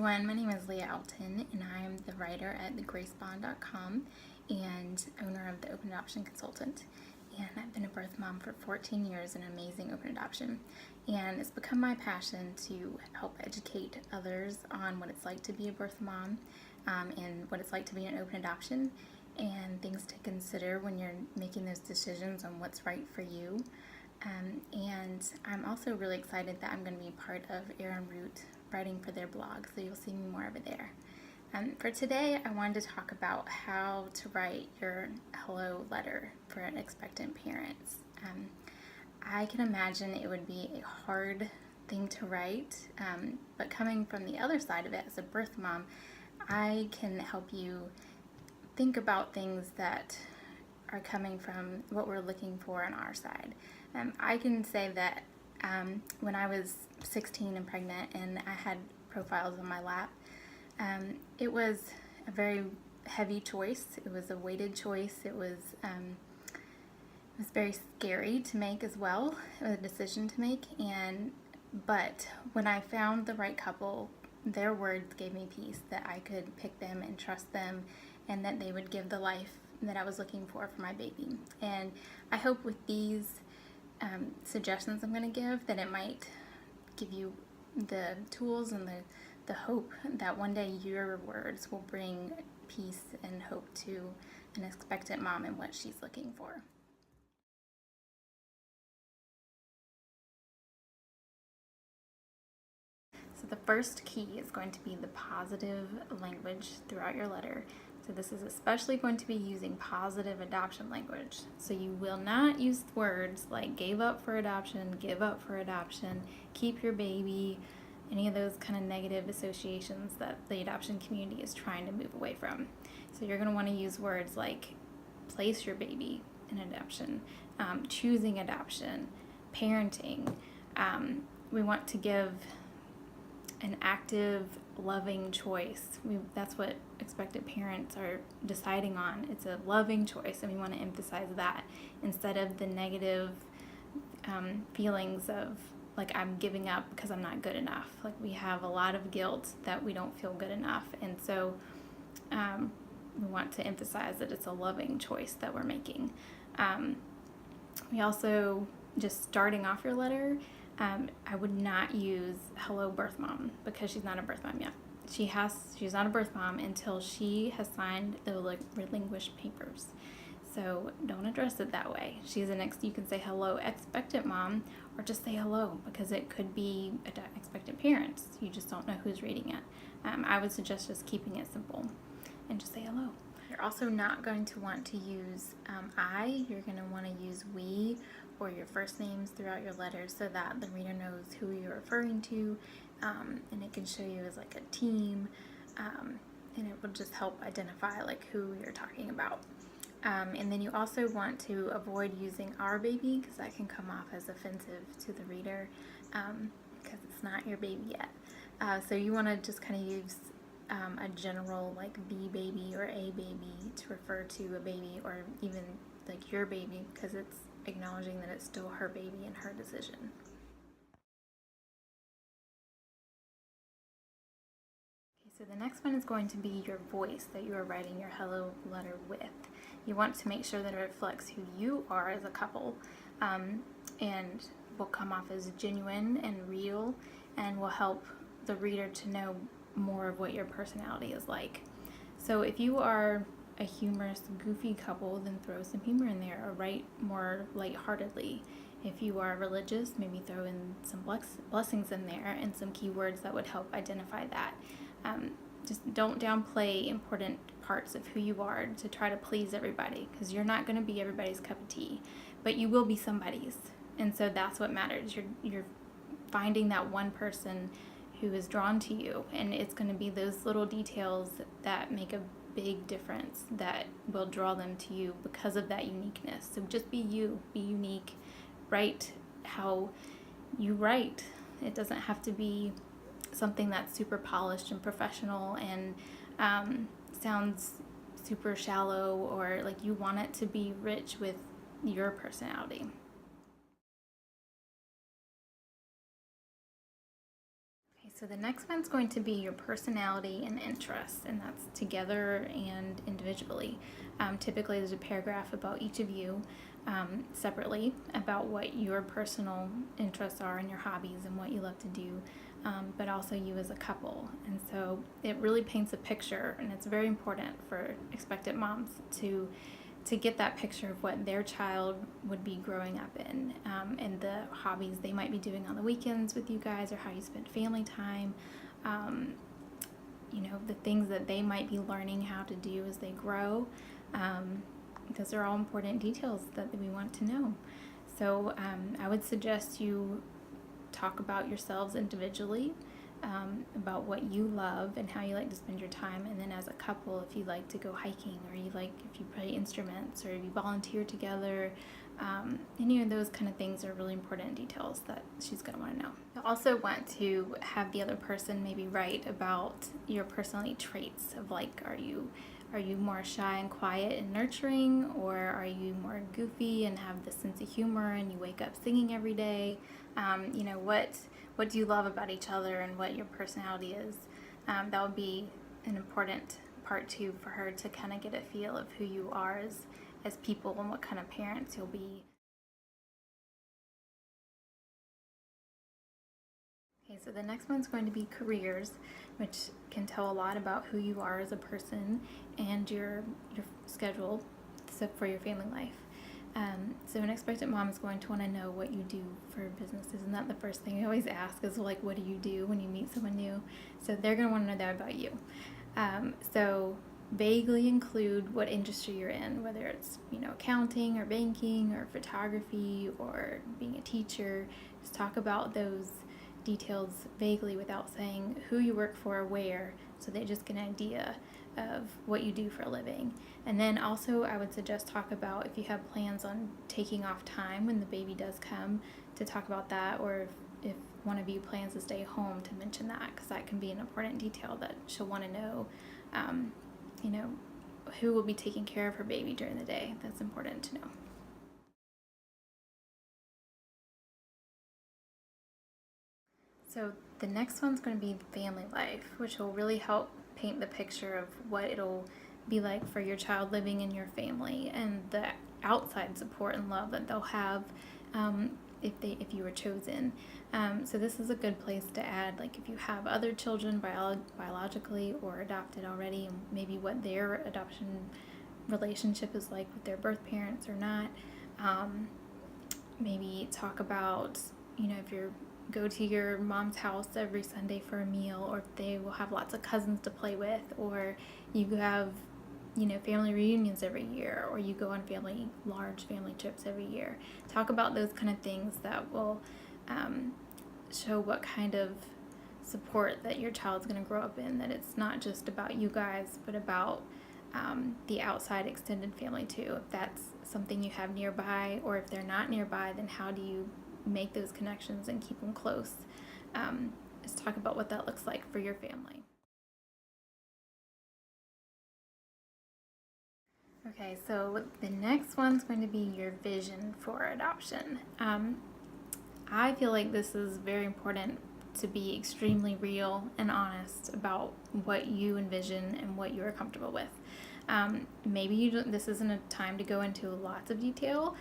everyone, my name is Leah Outten and I am the writer at thegracebond.com and owner of the Open Adoption Consultant. And I've been a birth mom for 14 years in amazing open adoption. And it's become my passion to help educate others on what it's like to be a birth mom and what it's like to be in open adoption and things to consider when you're making those decisions on what's right for you. And I'm also really excited that I'm going to be part of Arrot Root writing for their blog, so you'll see me more over there. For today, I wanted to talk about how to write your hello letter for expectant parents. I can imagine it would be a hard thing to write, but coming from the other side of it as a birth mom, I can help you think about things that are coming from what we're looking for on our side. I can say that when I was 16 and pregnant and I had profiles on my lap, it was a very heavy choice. It was a weighted choice. It was very scary to make as well. It was a decision to make. But when I found the right couple, their words gave me peace that I could pick them and trust them, and that they would give the life that I was looking for my baby. And I hope with these suggestions I'm going to give that it might give you the tools and the hope that one day your words will bring peace and hope to an expectant mom and what she's looking for. So the first key is going to be the positive language throughout your letter. So this is especially going to be using positive adoption language. So you will not use words like gave up for adoption, give up for adoption, keep your baby, any of those kind of negative associations that the adoption community is trying to move away from. So you're going to want to use words like place your baby in adoption, choosing adoption, parenting. We want to give an active, loving choice. That's what expectant parents are deciding on. It's a loving choice, and we want to emphasize that instead of the negative feelings of like I'm giving up because I'm not good enough. Like we have a lot of guilt that we don't feel good enough, and so we want to emphasize that it's a loving choice that we're making. We also, just starting off your letter, I would not use hello birth mom because she's not a birth mom yet. She's not a birth mom until she has signed the relinquished papers. So don't address it that way. You can say hello expectant mom, or just say hello because it could be expectant parents. You just don't know who's reading it. I would suggest just keeping it simple and just say hello. You're also not going to want to use I. You're going to want to use we or your first names throughout your letters so that the reader knows who you're referring to, and it can show you as like a team, and it will just help identify like who you're talking about. And then you also want to avoid using our baby because that can come off as offensive to the reader because it's not your baby yet. So you want to just kind of use a general like the baby or a baby to refer to a baby, or even like your baby, because it's acknowledging that it's still her baby and her decision. Okay, so the next one is going to be your voice that you are writing your hello letter with. You want to make sure that it reflects who you are as a couple, and will come off as genuine and real, and will help the reader to know more of what your personality is like. So if you are a humorous, goofy couple, then throw some humor in there, or write more lightheartedly. If you are religious, maybe throw in some blessings in there and some keywords that would help identify that. Just don't downplay important parts of who you are to try to please everybody, because you're not going to be everybody's cup of tea, but you will be somebody's, and so that's what matters. You're finding that one person who is drawn to you, and it's going to be those little details that make a big difference that will draw them to you because of that uniqueness. So just be you, be unique, write how you write. It doesn't have to be something that's super polished and professional and sounds super shallow, or like you want it to be rich with your personality. So the next one's going to be your personality and interests, and that's together and individually. Typically, there's a paragraph about each of you separately about what your personal interests are and your hobbies and what you love to do, but also you as a couple. And so it really paints a picture, and it's very important for expectant moms to get that picture of what their child would be growing up in, and the hobbies they might be doing on the weekends with you guys, or how you spend family time, the things that they might be learning how to do as they grow. Those are all important details that we want to know. So I would suggest you talk about yourselves individually, about what you love and how you like to spend your time, and then as a couple, if you like to go hiking, or if you play instruments, or if you volunteer together, any of those kind of things are really important details that she's going to want to know. You'll also want to have the other person maybe write about your personality traits of are you more shy and quiet and nurturing, or are you more goofy and have this sense of humor and you wake up singing every day? What do you love about each other and what your personality is? That would be an important part too for her to kind of get a feel of who you are as people and what kind of parents you'll be. Okay, so the next one's going to be careers, which can tell a lot about who you are as a person and your schedule for your family life. So an expectant mom is going to want to know what you do for business. Isn't that the first thing I always ask is what do you do when you meet someone new? So they're going to want to know that about you. So vaguely include what industry you're in, whether it's accounting or banking or photography or being a teacher. Just talk about those details vaguely without saying who you work for or where, so they just get an idea of what you do for a living. And then also I would suggest talk about if you have plans on taking off time when the baby does come, to talk about that, or if one of you plans to stay home, to mention that, because that can be an important detail that she'll want to know. Who will be taking care of her baby during the day. That's important to know. So the next one's going to be family life, which will really help paint the picture of what it'll be like for your child living in your family, and the outside support and love that they'll have if you were chosen. So this is a good place to add, if you have other children biologically or adopted already, and maybe what their adoption relationship is like with their birth parents or not. Maybe talk about, if you go to your mom's house every Sunday for a meal, or if they will have lots of cousins to play with, or you have family reunions every year, or you go on large family trips every year. Talk about those kind of things that will show what kind of support that your child's going to grow up in, that it's not just about you guys, but about the outside extended family too. If that's something you have nearby, or if they're not nearby, then how do you make those connections and keep them close? Just talk about what that looks like for your family. Okay, so the next one's going to be your vision for adoption. I feel like this is very important to be extremely real and honest about what you envision and what you're comfortable with. Maybe this isn't a time to go into lots of detail.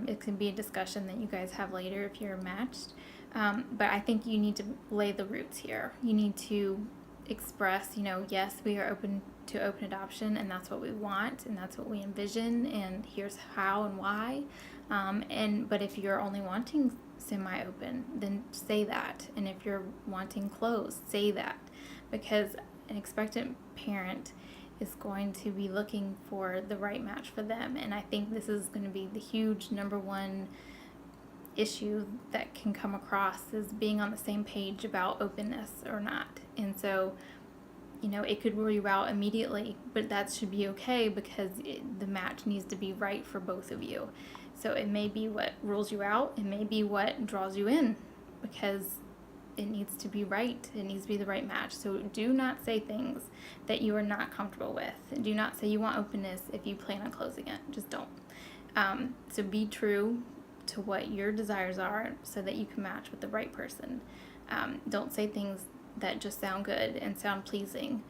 It can be a discussion that you guys have later if you're matched. But I think you need to lay the roots here. You need to express, yes, we are open to open adoption, and that's what we want, and that's what we envision, and here's how and why. But if you're only wanting semi-open, then say that. And if you're wanting closed, say that, because an expectant parent is going to be looking for the right match for them. And I think this is going to be the huge number one issue that can come across, is being on the same page about openness or not. And so it could rule you out immediately, but that should be okay, because the match needs to be right for both of you. So it may be what rules you out, it may be what draws you in, because it needs to be right. It needs to be the right match. So do not say things that you are not comfortable with. Do not say you want openness if you plan on closing it. Just don't. So be true to what your desires are, so that you can match with the right person. Don't say things that just sound good and sound pleasing.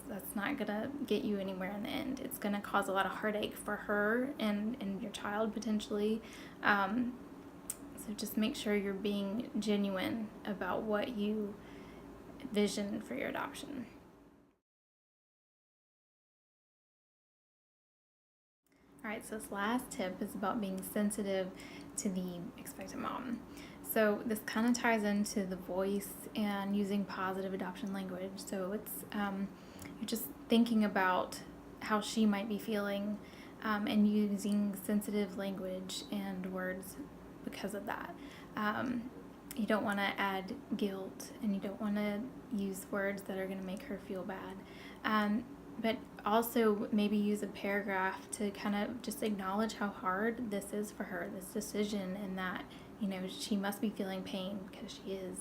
That's not gonna get you anywhere in the end. It's gonna cause a lot of heartache for her and your child potentially. So just make sure you're being genuine about what you vision for your adoption. All right, so this last tip is about being sensitive to the expectant mom. So this kind of ties into the voice and using positive adoption language. So it's you're just thinking about how she might be feeling and using sensitive language and words because of that. You don't want to add guilt, and you don't want to use words that are going to make her feel bad. But also maybe use a paragraph to kind of just acknowledge how hard this is for her, this decision, and that, you know, she must be feeling pain, because she is,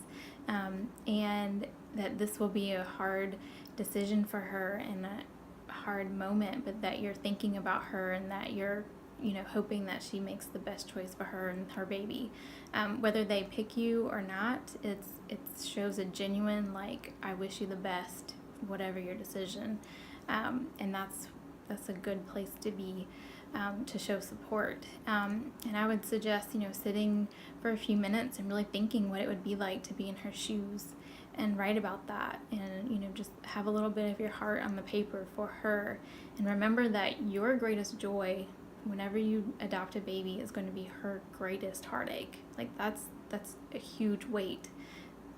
and that this will be a hard decision for her and a hard moment, but that you're thinking about her and that you're, you know, hoping that she makes the best choice for her and her baby. Whether they pick you or not, it shows a genuine, like, I wish you the best, whatever your decision. And that's a good place to be, to show support. And I would suggest, you know, sitting for a few minutes and really thinking what it would be like to be in her shoes, and write about that, and, you know, just have a little bit of your heart on the paper for her. And remember that your greatest joy whenever you adopt a baby is going to be her greatest heartache. Like, that's a huge weight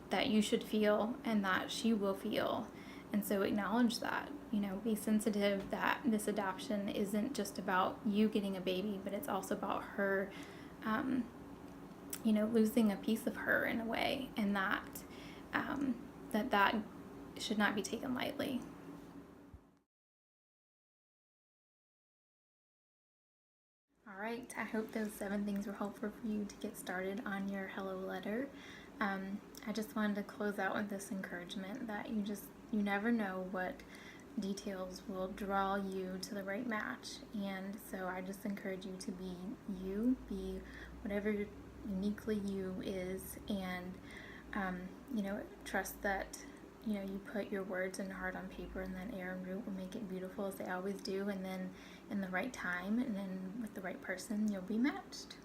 that you should feel and that she will feel. And so acknowledge that, you know, be sensitive that this adoption isn't just about you getting a baby, but it's also about her, you know, losing a piece of her in a way, and that should not be taken lightly. All right, I hope those 7 things were helpful for you to get started on your hello letter. I just wanted to close out with this encouragement that you never know what details will draw you to the right match. And so I just encourage you to be you, be whatever uniquely you is, and you know, trust that, you know, you put your words and heart on paper, and then Arrot Root will make it beautiful, as they always do, and then in the right time and then with the right person, you'll be matched.